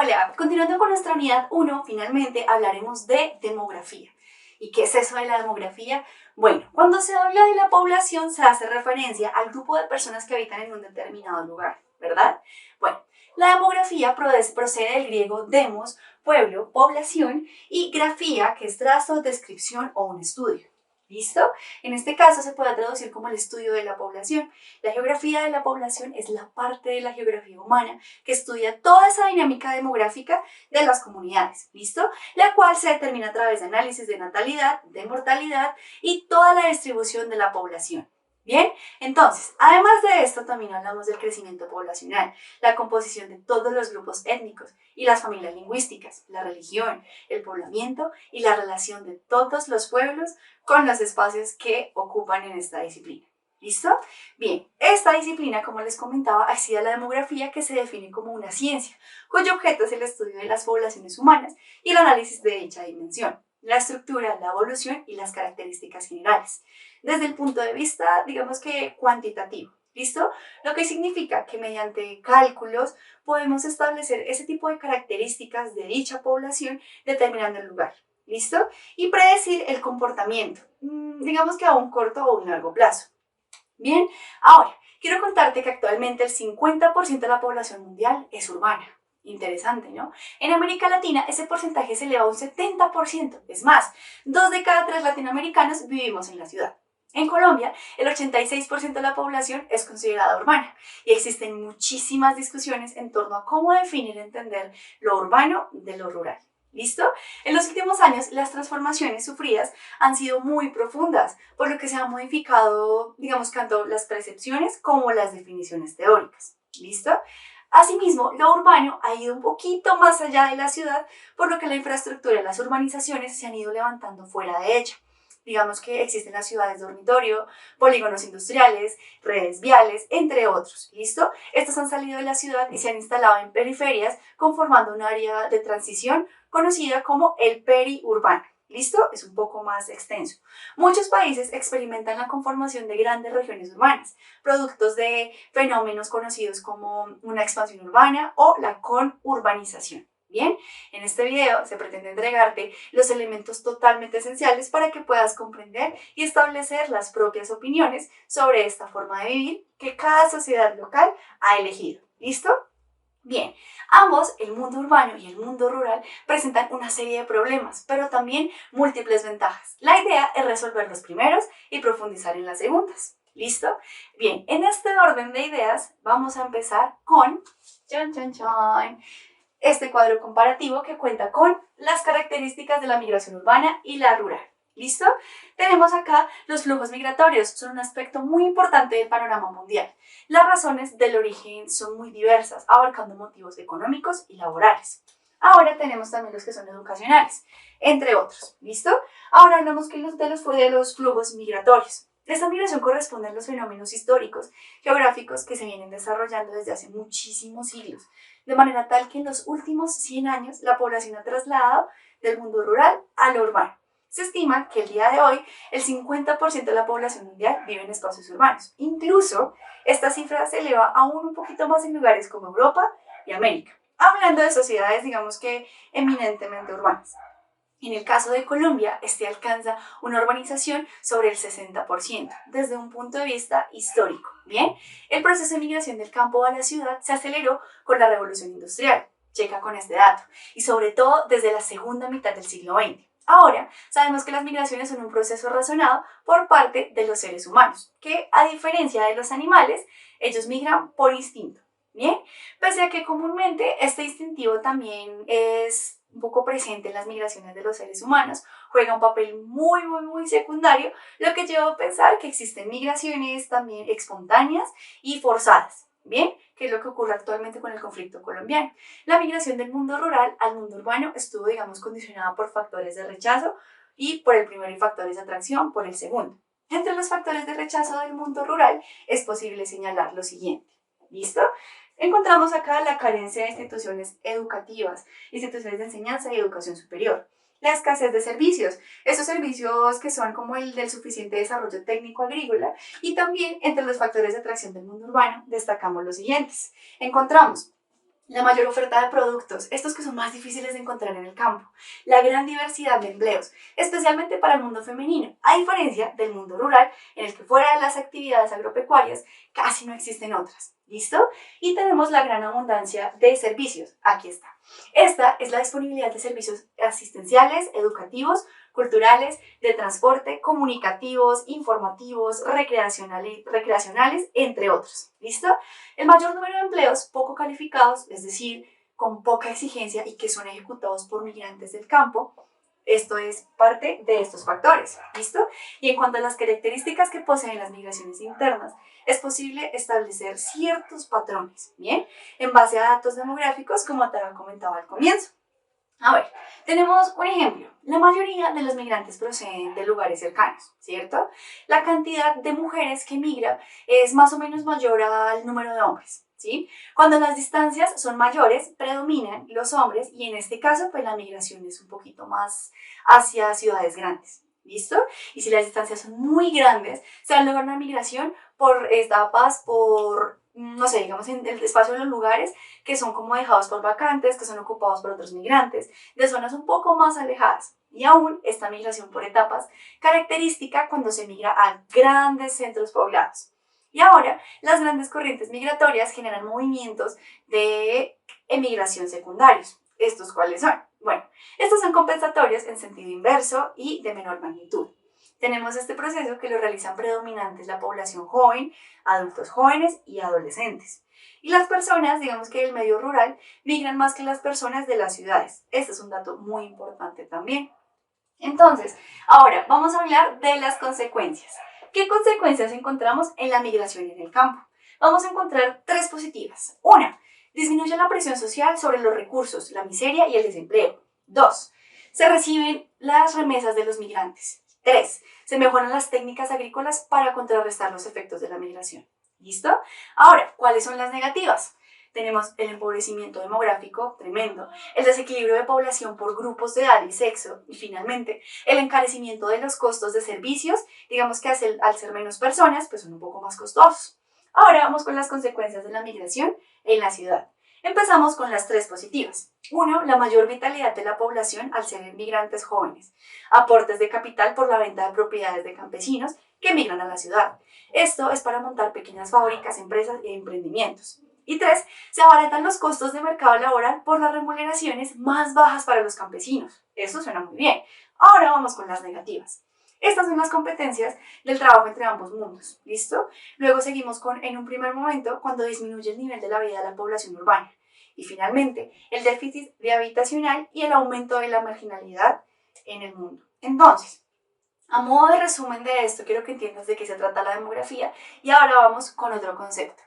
Hola, continuando con nuestra unidad 1, finalmente hablaremos de demografía. ¿Y qué es eso de la demografía? Bueno, cuando se habla de la población se hace referencia al grupo de personas que habitan en un determinado lugar, ¿verdad? Bueno, la demografía procede del griego demos, pueblo, población, y grafía, que es trazo, descripción o un estudio. ¿Listo? En este caso se puede traducir como el estudio de la población. La geografía de la población es la parte de la geografía humana que estudia toda esa dinámica demográfica de las comunidades, ¿listo? La cual se determina a través de análisis de natalidad, de mortalidad y toda la distribución de la población. Bien, entonces, además de esto, también hablamos del crecimiento poblacional, la composición de todos los grupos étnicos y las familias lingüísticas, la religión, el poblamiento y la relación de todos los pueblos con los espacios que ocupan en esta disciplina. ¿Listo? Bien, esta disciplina, como les comentaba, ha sido la demografía, que se define como una ciencia, cuyo objeto es el estudio de las poblaciones humanas y el análisis de dicha dimensión, la estructura, la evolución y las características generales, desde el punto de vista, digamos que cuantitativo. ¿Listo? Lo que significa que mediante cálculos podemos establecer ese tipo de características de dicha población determinando el lugar. ¿Listo? Y predecir el comportamiento, digamos que a un corto o un largo plazo. Bien, ahora, quiero contarte que actualmente el 50% de la población mundial es urbana. Interesante, ¿no? En América Latina ese porcentaje se eleva a un 70%. Es más, 2 de cada 3 latinoamericanos vivimos en la ciudad. En Colombia, el 86% de la población es considerada urbana y existen muchísimas discusiones en torno a cómo definir y entender lo urbano de lo rural. ¿Listo? En los últimos años, las transformaciones sufridas han sido muy profundas, por lo que se han modificado, digamos, tanto las percepciones como las definiciones teóricas. ¿Listo? Asimismo, lo urbano ha ido un poquito más allá de la ciudad, por lo que la infraestructura y las urbanizaciones se han ido levantando fuera de ella. Digamos que existen las ciudades dormitorio, polígonos industriales, redes viales, entre otros. ¿Listo? Estos han salido de la ciudad y se han instalado en periferias, conformando un área de transición conocida como el periurbano. ¿Listo? Es un poco más extenso. Muchos países experimentan la conformación de grandes regiones urbanas, productos de fenómenos conocidos como una expansión urbana o la conurbanización. Bien, en este video se pretende entregarte los elementos totalmente esenciales para que puedas comprender y establecer las propias opiniones sobre esta forma de vivir que cada sociedad local ha elegido. ¿Listo? Bien, ambos, el mundo urbano y el mundo rural, presentan una serie de problemas, pero también múltiples ventajas. La idea es resolver los primeros y profundizar en las segundas. ¿Listo? Bien, en este orden de ideas vamos a empezar con este cuadro comparativo que cuenta con las características de la migración urbana y la rural. ¿Listo? Tenemos acá los flujos migratorios, son un aspecto muy importante del panorama mundial. Las razones del origen son muy diversas, abarcando motivos económicos y laborales. Ahora tenemos también los que son educacionales, entre otros. ¿Listo? Ahora hablamos de los flujos migratorios. Esta migración corresponde a los fenómenos históricos, geográficos que se vienen desarrollando desde hace muchísimos siglos, de manera tal que en los últimos 100 años la población ha trasladado del mundo rural al urbano. Se estima que el día de hoy el 50% de la población mundial vive en espacios urbanos. Incluso esta cifra se eleva aún un poquito más en lugares como Europa y América, hablando de sociedades, digamos que eminentemente urbanas. En el caso de Colombia, este alcanza una urbanización sobre el 60%, desde un punto de vista histórico. Bien, el proceso de migración del campo a la ciudad se aceleró con la revolución industrial, checa con este dato, y sobre todo desde la segunda mitad del siglo XX. Ahora, sabemos que las migraciones son un proceso razonado por parte de los seres humanos, que a diferencia de los animales, ellos migran por instinto. Bien, pese a que comúnmente este instintivo también es un poco presente en las migraciones de los seres humanos, juega un papel muy secundario, lo que lleva a pensar que existen migraciones también espontáneas y forzadas. Bien, ¿qué es lo que ocurre actualmente con el conflicto colombiano? La migración del mundo rural al mundo urbano estuvo, digamos, condicionada por factores de rechazo y por el primero y factores de atracción por el segundo. Entre los factores de rechazo del mundo rural es posible señalar lo siguiente. ¿Listo? Encontramos acá la carencia de instituciones educativas, instituciones de enseñanza y educación superior. La escasez de servicios, esos servicios que son como el del suficiente desarrollo técnico agrícola, y también entre los factores de atracción del mundo urbano destacamos los siguientes. Encontramos La mayor oferta de productos, estos que son más difíciles de encontrar en el campo, la gran diversidad de empleos, especialmente para el mundo femenino, a diferencia del mundo rural, en el que fuera de las actividades agropecuarias casi no existen otras. ¿Listo? Y tenemos la gran abundancia de servicios. Aquí está. Esta es la disponibilidad de servicios asistenciales, educativos, culturales, de transporte, comunicativos, informativos, recreacionales, entre otros. ¿Listo? El mayor número de empleos poco calificados, es decir, con poca exigencia y que son ejecutados por migrantes del campo, esto es parte de estos factores, ¿listo? Y en cuanto a las características que poseen las migraciones internas, es posible establecer ciertos patrones, ¿bien? En base a datos demográficos, como te había comentado al comienzo. A ver, tenemos un ejemplo. La mayoría de los migrantes proceden de lugares cercanos, ¿cierto? La cantidad de mujeres que migran es más o menos mayor al número de hombres, ¿sí? Cuando las distancias son mayores, predominan los hombres y en este caso, pues la migración es un poquito más hacia ciudades grandes. ¿Listo? Y si las distancias son muy grandes, se va a lograr una migración por etapas, por, no sé, digamos, en el espacio de los lugares que son como dejados por vacantes, que son ocupados por otros migrantes, de zonas un poco más alejadas. Y aún esta migración por etapas, característica cuando se migra a grandes centros poblados. Y ahora, las grandes corrientes migratorias generan movimientos de emigración secundarios. ¿Estos cuáles son? Bueno, estos son compensatorios en sentido inverso y de menor magnitud. Tenemos este proceso que lo realizan predominantes la población joven, adultos jóvenes y adolescentes. Y las personas, digamos que del medio rural, migran más que las personas de las ciudades. Este es un dato muy importante también. Entonces, ahora vamos a hablar de las consecuencias. ¿Qué consecuencias encontramos en la migración en el campo? Vamos a encontrar tres positivas. Una, disminuye la presión social sobre los recursos, la miseria y el desempleo. Dos, se reciben las remesas de los migrantes. Tres, se mejoran las técnicas agrícolas para contrarrestar los efectos de la migración. ¿Listo? Ahora, ¿cuáles son las negativas? Tenemos el empobrecimiento demográfico tremendo, el desequilibrio de población por grupos de edad y sexo y finalmente el encarecimiento de los costos de servicios, digamos que al ser menos personas, pues son un poco más costosos. Ahora vamos con las consecuencias de la migración en la ciudad. Empezamos con las tres positivas. Uno, la mayor vitalidad de la población al ser migrantes jóvenes. Aportes de capital por la venta de propiedades de campesinos que migran a la ciudad. Esto es para montar pequeñas fábricas, empresas e emprendimientos. Y tres, se abaratan los costos de mercado laboral por las remuneraciones más bajas para los campesinos. Eso suena muy bien. Ahora vamos con las negativas. Estas son las competencias del trabajo entre ambos mundos, ¿listo? Luego seguimos con, en un primer momento, cuando disminuye el nivel de la vida de la población urbana. Y finalmente, el déficit de habitacional y el aumento de la marginalidad en el mundo. Entonces, a modo de resumen de esto, quiero que entiendas de qué se trata la demografía y ahora vamos con otro concepto.